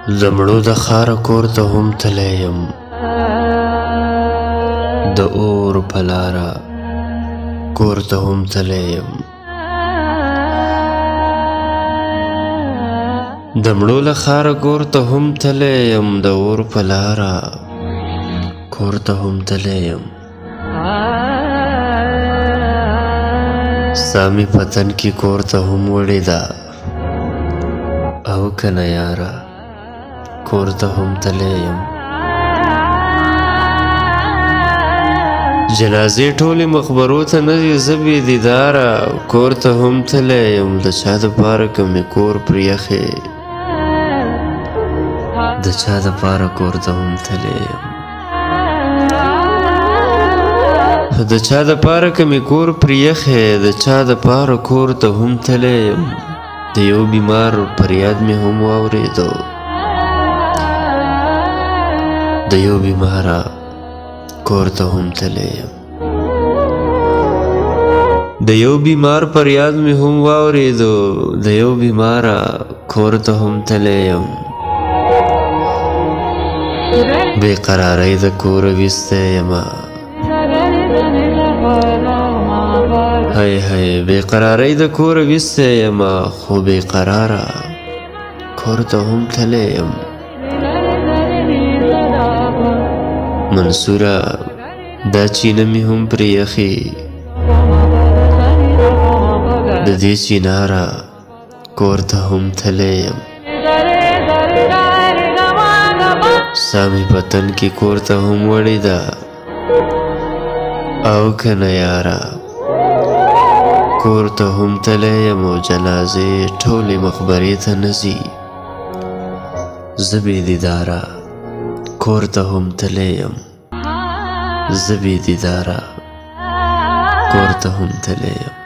زمړو د خار کور ته هم تللی یم د اور په لاره کور ته هم تللی یم د مړو له خاره کور ته هم تللی یم د اور په لاره کور ته هم تللی یم ستا مې په تن کې کور ته هم وړې ده او که نه یاره کور ته هم تللی یم جنازې ټولې مقبرو ته نه ځي زه بې دیداره کور ته هم تللی یم د چا دپاره که مې کور پرېښې د چا دپاره کور ته هم تللی یم د چا دپاره که مې کور پرېښې د چا دپاره کور ته هم تللی یم د یو بیمار فریاد مې هم واورېدو د یو بیماره کور ته هم تللی یم د یو بیمار فریاد مې هم واورېدو د یو بیماره کور ته هم تللی یم بې قرارۍ د کوره ویستی یمه هی هی بې قرارۍ د کوره ویستی یمه خو بې قراره کور ته هم تللی یم منصوره دا چینه مې هم پرېښې د دې چیناره کور ته هم تللی یم ستا مې په تن کې کور ته هم وړې ده او که نه یاره کور ته هم تللی یم او جنازې ټولې مقبرې ته نه ځي زه بې دیداره کور ته هم تللی یم زه بې دیداره کور ته هم تللی یم